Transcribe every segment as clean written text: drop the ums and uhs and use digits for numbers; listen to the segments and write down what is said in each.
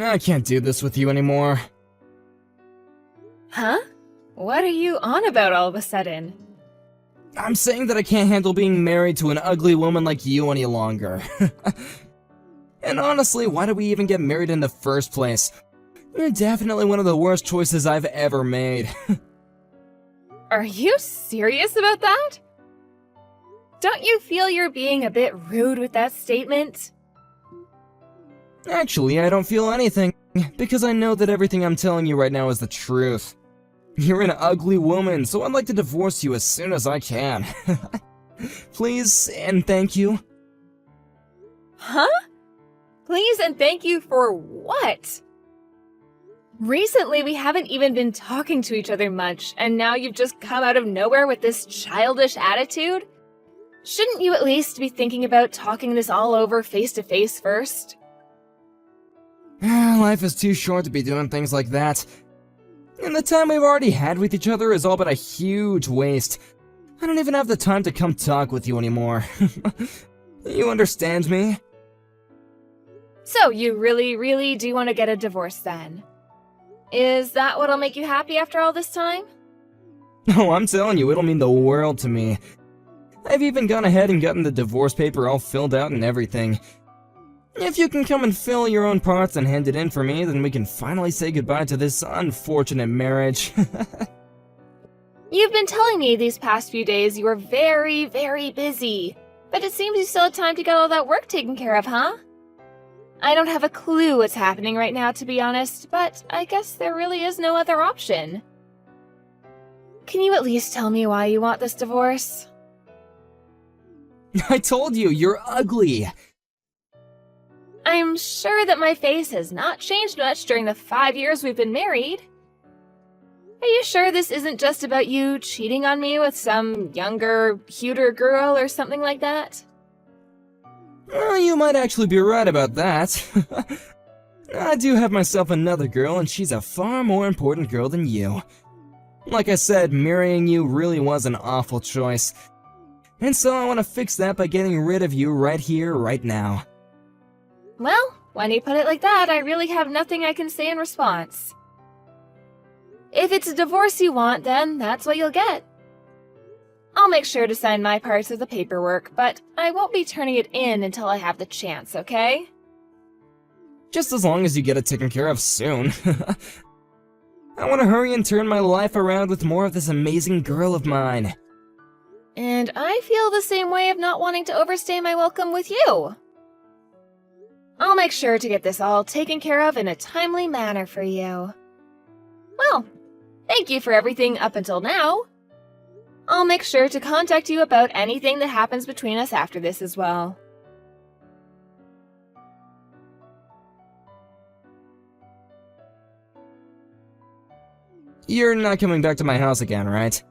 I can't do this with you anymore. Huh? What are you on about all of a sudden? I'm saying that I can't handle being married to an ugly woman like you any longer. And honestly, why did we even get married in the first place? You're definitely one of the worst choices I've ever made. Are you serious about that? Don't you feel you're being a bit rude with that statement? Actually, I don't feel anything, because I know that everything I'm telling you right now is the truth. You're an ugly woman, so I'd like to divorce you as soon as I can. Please and thank you. Huh? Please and thank you for what? Recently, we haven't even been talking to each other much, and now you've just come out of nowhere with this childish attitude? Shouldn't you at least be thinking about talking this all over face to face first? Life is too short to be doing things like that. And the time we've already had with each other is all but a huge waste. I don't even have the time to come talk with you anymore. You understand me? So, you really do want to get a divorce then? Is that what'll make you happy after all this time? Oh, I'm telling you, it'll mean the world to me. I've even gone ahead and gotten the divorce paper all filled out and everything. If you can come and fill your own parts and hand it in for me, then we can finally say goodbye to this unfortunate marriage. You've been telling me these past few days you were very busy, but it seems you still have time to get all that work taken care of, huh? I don't have a clue what's happening right now, to be honest, but I guess there really is no other option. Can you at least tell me why you want this divorce? I told you, you're ugly! I'm sure that my face has not changed much during the 5 years we've been married. Are you sure this isn't just about you cheating on me with some younger, cuter girl or something like that? Well, you might actually be right about that. I do have myself another girl, and she's a far more important girl than you. Like I said, marrying you really was an awful choice. And so I want to fix that by getting rid of you right here, right now. Well, when you put it like that, I really have nothing I can say in response. If it's a divorce you want, then that's what you'll get. I'll make sure to sign my parts of the paperwork, but I won't be turning it in until I have the chance, okay? Just as long as you get it taken care of soon. I want to hurry and turn my life around with more of this amazing girl of mine. And I feel the same way of not wanting to overstay my welcome with you. I'll make sure to get this all taken care of in a timely manner for you. Well, thank you for everything up until now. I'll make sure to contact you about anything that happens between us after this as well. You're not coming back to my house again, right?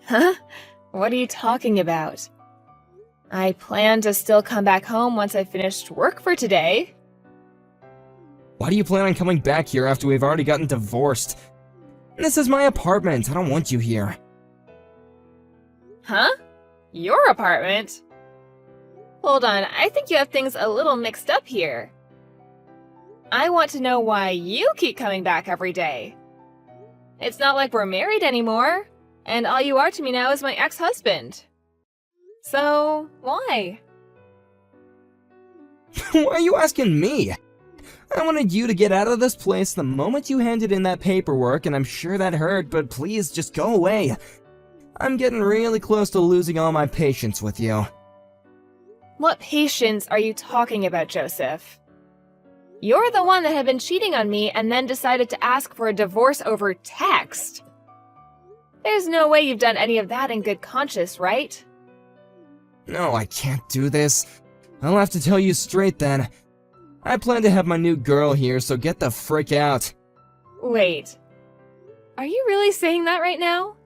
Huh? What are you talking about? I plan to still come back home once I finished work for today. Why do you plan on coming back here after we've already gotten divorced? This is my apartment. I don't want you here. Huh? Your apartment? Hold on, I think you have things a little mixed up here. I want to know why you keep coming back every day. It's not like we're married anymore, and all you are to me now is my ex-husband. So, why? Why are you asking me? I wanted you to get out of this place the moment you handed in that paperwork, and I'm sure that hurt, but please just go away. I'm getting really close to losing all my patience with you. What patience are you talking about, Joseph? You're the one that had been cheating on me and then decided to ask for a divorce over text. There's no way you've done any of that in good conscience, right? No, I can't do this. I'll have to tell you straight then. I plan to have my new girl here, so get the frick out. Wait. Are you really saying that right now?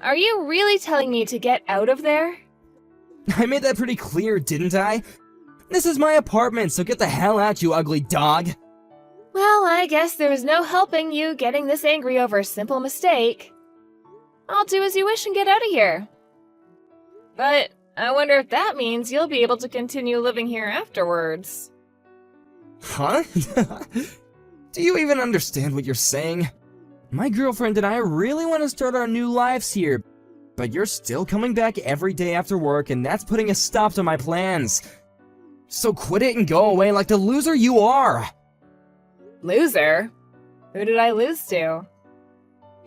Are you really telling me to get out of there? I made that pretty clear, didn't I? This is my apartment, so get the hell out, you ugly dog. Well, I guess there was no helping you getting this angry over a simple mistake. I'll do as you wish and get out of here. But I wonder if that means you'll be able to continue living here afterwards. Huh? Do you even understand what you're saying? My girlfriend and I really want to start our new lives here, but you're still coming back every day after work, and that's putting a stop to my plans. So quit it and go away like the loser you are! Loser? Who did I lose to?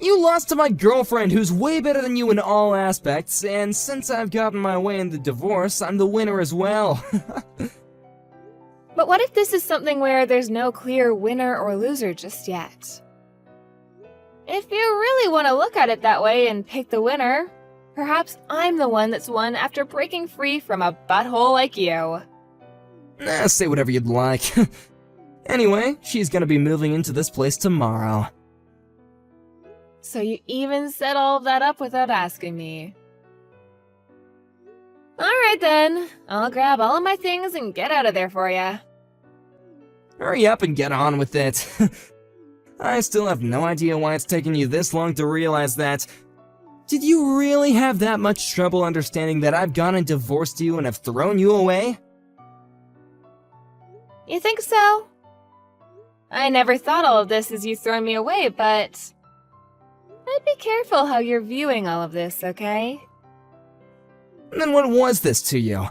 You lost to my girlfriend, who's way better than you in all aspects, and since I've gotten my way in the divorce, I'm the winner as well. But what if this is something where there's no clear winner or loser just yet? If you really want to look at it that way and pick the winner, perhaps I'm the one that's won after breaking free from a butthole like you. Say whatever you'd like. Anyway, she's gonna be moving into this place tomorrow. So you even set all of that up without asking me. Alright then, I'll grab all of my things and get out of there for ya. Hurry up and get on with it. I still have no idea why it's taken you this long to realize that. Did you really have that much trouble understanding that I've gone and divorced you and have thrown you away? You think so? I never thought all of this as you throwing me away, but I'd be careful how you're viewing all of this, okay? Then what was this to you?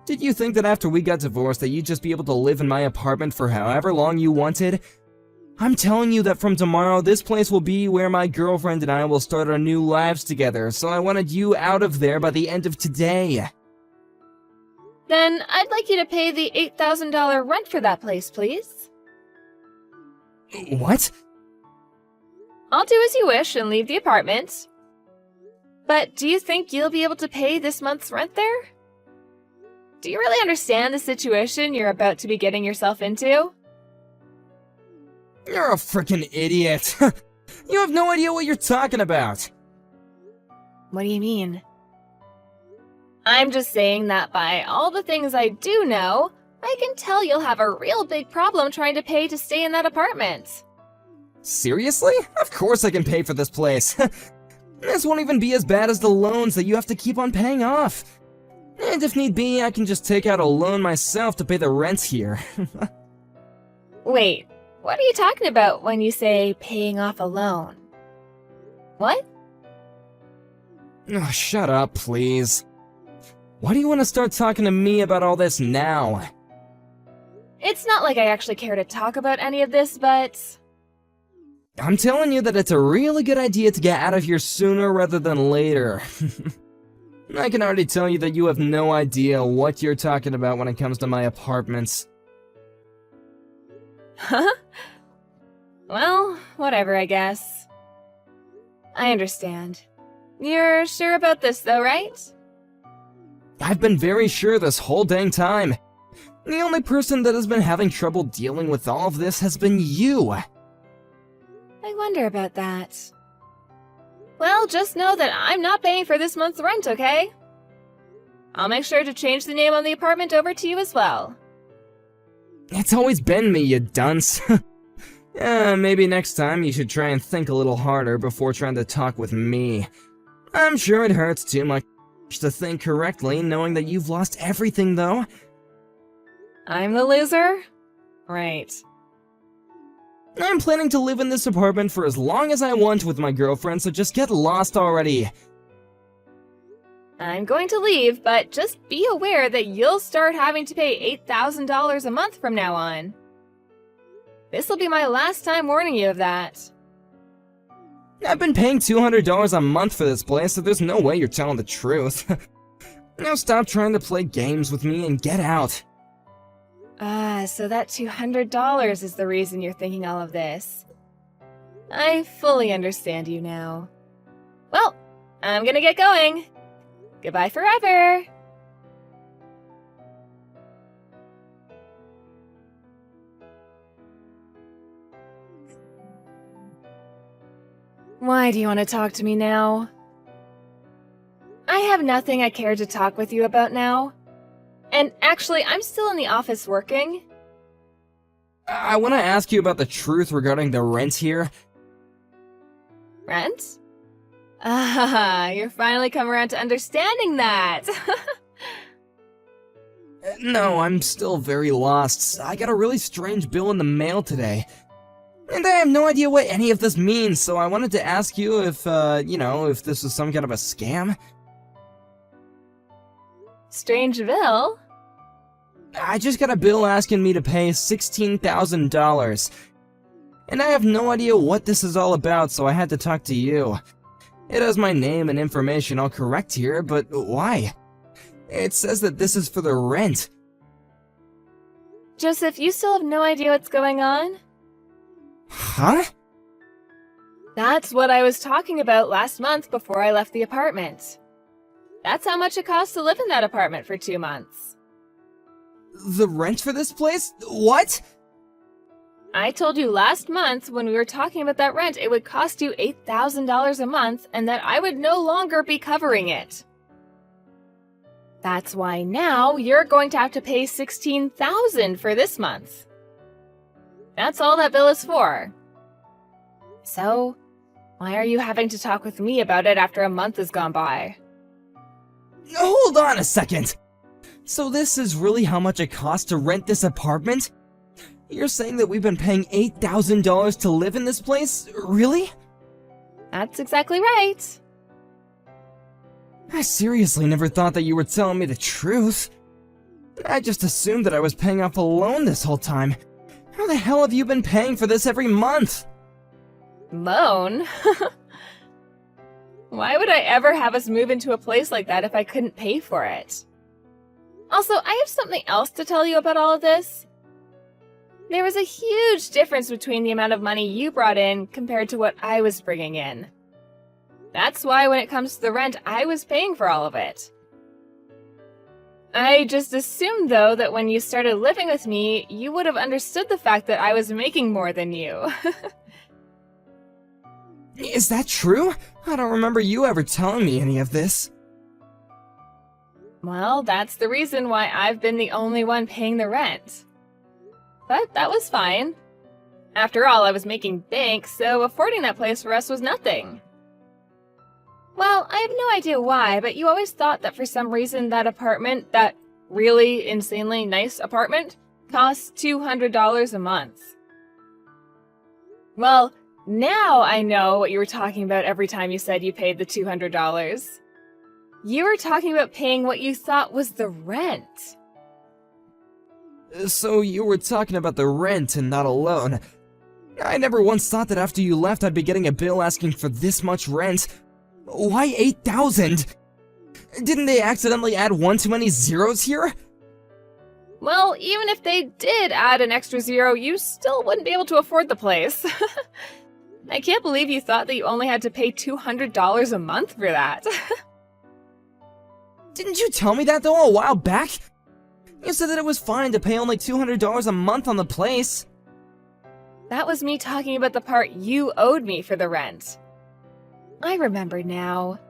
Did you think that after we got divorced that you'd just be able to live in my apartment for however long you wanted? I'm telling you that from tomorrow, this place will be where my girlfriend and I will start our new lives together, so I wanted you out of there by the end of today. Then I'd like you to pay the $8,000 rent for that place, please. What? I'll do as you wish and leave the apartment. But do you think you'll be able to pay this month's rent there? Do you really understand the situation you're about to be getting yourself into? You're a freaking idiot. You have no idea what you're talking about. What do you mean? I'm just saying that by all the things I do know, I can tell you'll have a real big problem trying to pay to stay in that apartment. Seriously? Of course I can pay for this place. This won't even be as bad as the loans that you have to keep on paying off. And if need be, I can just take out a loan myself to pay the rent here. Wait, what are you talking about when you say paying off a loan? What? Oh, shut up, please. Why do you want to start talking to me about all this now? It's not like I actually care to talk about any of this, but I'm telling you that it's a really good idea to get out of here sooner rather than later. I can already tell you that you have no idea what you're talking about when it comes to my apartments. Huh? Well, whatever, I guess. I understand. You're sure about this, though, right? I've been very sure this whole dang time. The only person that has been having trouble dealing with all of this has been you. I wonder about that. Well, just know that I'm not paying for this month's rent, okay? I'll make sure to change the name on the apartment over to you as well. It's always been me, you dunce. Maybe next time you should try and think a little harder before trying to talk with me. I'm sure it hurts too much to think correctly, knowing that you've lost everything, though. I'm the loser? Right. I'm planning to live in this apartment for as long as I want with my girlfriend, so just get lost already. I'm going to leave, but just be aware that you'll start having to pay $8,000 a month from now on. This will be my last time warning you of that. I've been paying $200 a month for this place, so there's no way you're telling the truth. Now stop trying to play games with me and get out. So that $200 is the reason you're thinking all of this. I fully understand you now. Well, I'm gonna get going. Goodbye forever! Why do you want to talk to me now? I have nothing I care to talk with you about now. And actually, I'm still in the office working. I want to ask you about the truth regarding the rent here. Rent? Ah, you're finally come around to understanding that. No, I'm still very lost. I got a really strange bill in the mail today. And I have no idea what any of this means, so I wanted to ask you if, if this was some kind of a scam. Strange bill? I just got a bill asking me to pay $16,000. And I have no idea what this is all about, so I had to talk to you. It has my name and information all correct here, but why? It says that this is for the rent. Joseph, you still have no idea what's going on? Huh? That's what I was talking about last month before I left the apartment. That's how much it costs to live in that apartment for 2 months. The rent for this place? What? I told you last month when we were talking about that rent, it would cost you $8,000 a month and that I would no longer be covering it. That's why now you're going to have to pay $16,000 for this month. That's all that bill is for. So, why are you having to talk with me about it after a month has gone by? Hold on a second! So this is really how much it costs to rent this apartment? You're saying that we've been paying $8,000 to live in this place? Really? That's exactly right. I seriously never thought that you were telling me the truth. I just assumed that I was paying off a loan this whole time. How the hell have you been paying for this every month? Loan? Why would I ever have us move into a place like that if I couldn't pay for it? Also, I have something else to tell you about all of this. There was a huge difference between the amount of money you brought in compared to what I was bringing in. That's why when it comes to the rent, I was paying for all of it. I just assumed, though, that when you started living with me, you would have understood the fact that I was making more than you. Is that true? I don't remember you ever telling me any of this. Well, that's the reason why I've been the only one paying the rent. But that was fine. After all, I was making bank, so affording that place for us was nothing. Well, I have no idea why, but you always thought that for some reason that apartment, that really insanely nice apartment, costs $200 a month. Well, now I know what you were talking about every time you said you paid the $200. You were talking about paying what you thought was the rent. So you were talking about the rent and not a loan. I never once thought that after you left I'd be getting a bill asking for this much rent. Why $8,000? Didn't they accidentally add one too many zeros here? Well, even if they did add an extra zero, you still wouldn't be able to afford the place. I can't believe you thought that you only had to pay $200 a month for that. Didn't you tell me that though a while back? You said that it was fine to pay only $200 a month on the place. That was me talking about the part you owed me for the rent. I remember now.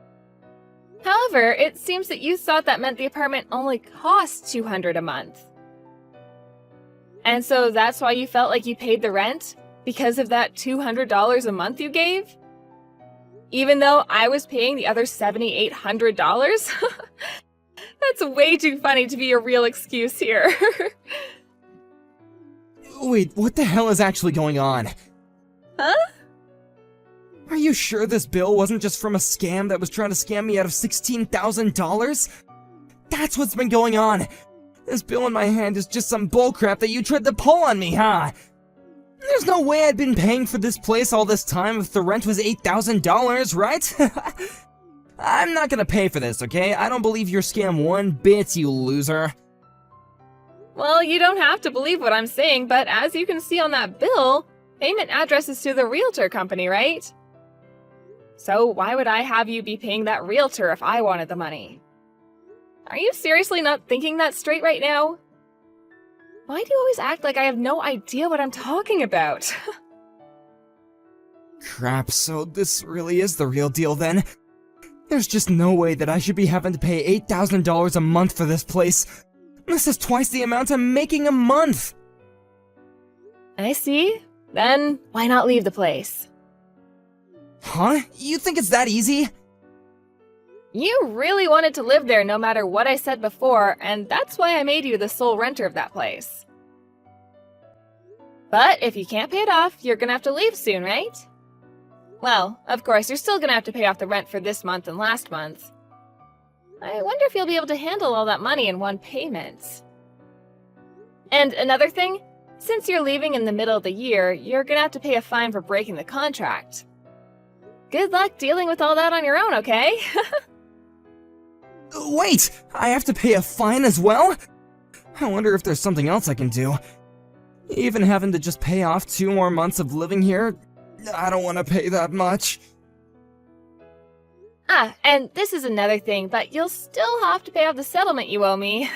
However, it seems that you thought that meant the apartment only cost $200 a month. And so that's why you felt like you paid the rent? Because of that $200 a month you gave? Even though I was paying the other $7,800? That's way too funny to be a real excuse here. Wait, what the hell is actually going on? Huh? Are you sure this bill wasn't just from a scam that was trying to scam me out of $16,000? That's what's been going on. This bill in my hand is just some bullcrap that you tried to pull on me, huh? There's no way I'd been paying for this place all this time if the rent was $8,000, right? I'm not gonna pay for this, okay? I don't believe your scam one bit, you loser. Well, you don't have to believe what I'm saying, but as you can see on that bill, payment address is to the realtor company, right? So why would I have you be paying that realtor if I wanted the money? Are you seriously not thinking that straight right now? Why do you always act like I have no idea what I'm talking about? Crap, so this really is the real deal then? There's just no way that I should be having to pay $8,000 a month for this place. This is twice the amount I'm making a month! I see. Then why not leave the place? Huh? You think it's that easy? You really wanted to live there no matter what I said before, and that's why I made you the sole renter of that place. But if you can't pay it off, you're gonna have to leave soon, right? Well, of course, you're still gonna have to pay off the rent for this month and last month. I wonder if you'll be able to handle all that money in one payment. And another thing, since you're leaving in the middle of the year, you're gonna have to pay a fine for breaking the contract. Good luck dealing with all that on your own, okay? Wait! I have to pay a fine as well? I wonder if there's something else I can do. Even having to just pay off 2 more months of living here, I don't want to pay that much. Ah, and this is another thing, but you'll still have to pay off the settlement you owe me.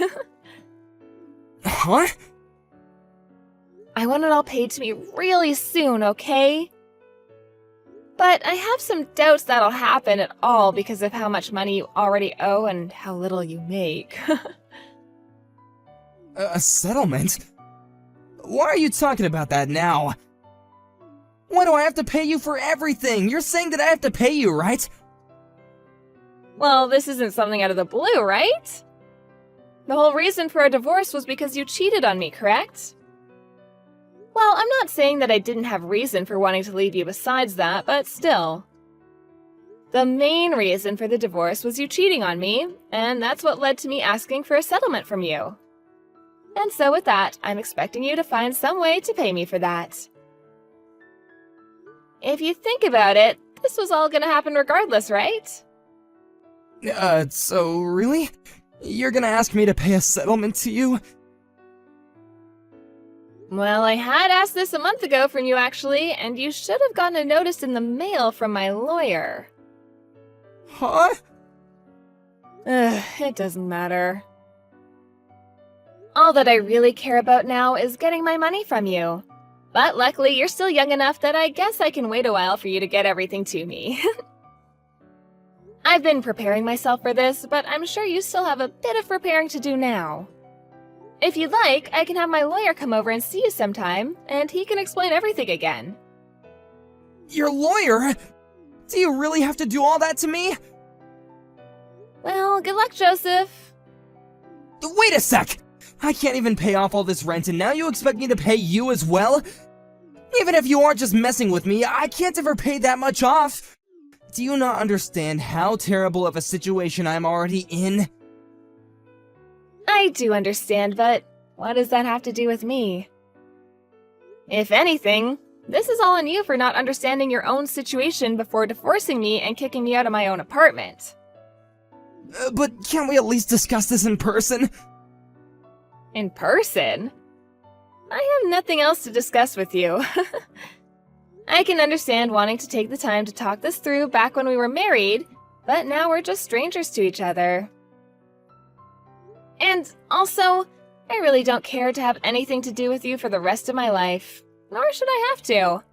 Huh? I want it all paid to me really soon, okay? But I have some doubts that'll happen at all because of how much money you already owe and how little you make. A settlement? Why are you talking about that now? Why do I have to pay you for everything? You're saying that I have to pay you, right? Well, this isn't something out of the blue, right? The whole reason for our divorce was because you cheated on me, correct? Well, I'm not saying that I didn't have reason for wanting to leave you besides that, but still. The main reason for the divorce was you cheating on me, and that's what led to me asking for a settlement from you. And so with that, I'm expecting you to find some way to pay me for that. If you think about it, this was all gonna happen regardless, right? So really? You're gonna ask me to pay a settlement to you? Well, I had asked this a month ago from you actually, and you should have gotten a notice in the mail from my lawyer. Huh? It doesn't matter. All that I really care about now is getting my money from you. But luckily, you're still young enough that I guess I can wait a while for you to get everything to me. I've been preparing myself for this, but I'm sure you still have a bit of preparing to do now. If you'd like, I can have my lawyer come over and see you sometime, and he can explain everything again. Your lawyer? Do you really have to do all that to me? Well, good luck, Joseph. Wait a sec! I can't even pay off all this rent and now you expect me to pay you as well? Even if you are just messing with me, I can't ever pay that much off! Do you not understand how terrible of a situation I'm already in? I do understand, but what does that have to do with me? If anything, this is all on you for not understanding your own situation before divorcing me and kicking me out of my own apartment. But can't we at least discuss this in person? In person? I have nothing else to discuss with you. I can understand wanting to take the time to talk this through back when we were married, but now we're just strangers to each other. And also, I really don't care to have anything to do with you for the rest of my life, nor should I have to.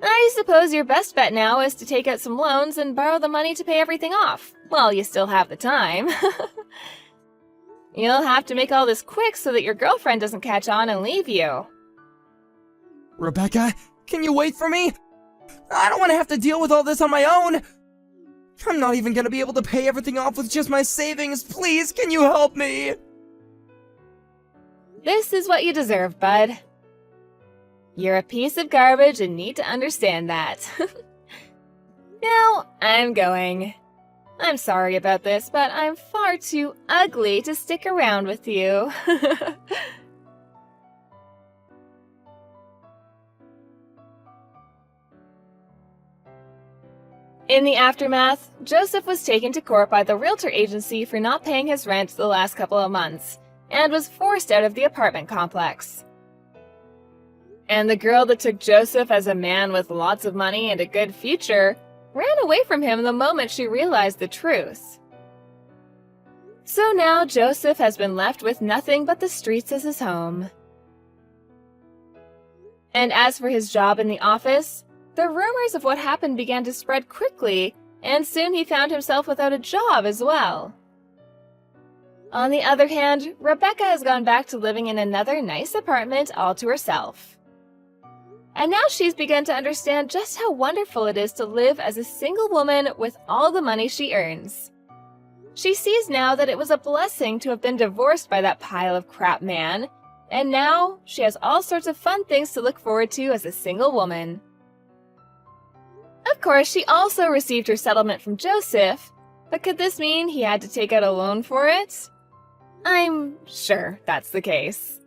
I suppose your best bet now is to take out some loans and borrow the money to pay everything off, while you still have the time. You'll have to make all this quick so that your girlfriend doesn't catch on and leave you. Rebecca, can you wait for me? I don't want to have to deal with all this on my own. I'm not even gonna be able to pay everything off with just my savings. Please, can you help me? This is what you deserve, bud. You're a piece of garbage and need to understand that. Now, I'm going. I'm sorry about this, but I'm far too ugly to stick around with you. In the aftermath, Joseph was taken to court by the realtor agency for not paying his rent the last couple of months, and was forced out of the apartment complex. And the girl that took Joseph as a man with lots of money and a good future ran away from him the moment she realized the truth. So now Joseph has been left with nothing but the streets as his home. And as for his job in the office, the rumors of what happened began to spread quickly, and soon he found himself without a job as well. On the other hand, Rebecca has gone back to living in another nice apartment all to herself. And now she's begun to understand just how wonderful it is to live as a single woman with all the money she earns. She sees now that it was a blessing to have been divorced by that pile of crap man, and now she has all sorts of fun things to look forward to as a single woman. Of course, she also received her settlement from Joseph, but could this mean he had to take out a loan for it? I'm sure that's the case.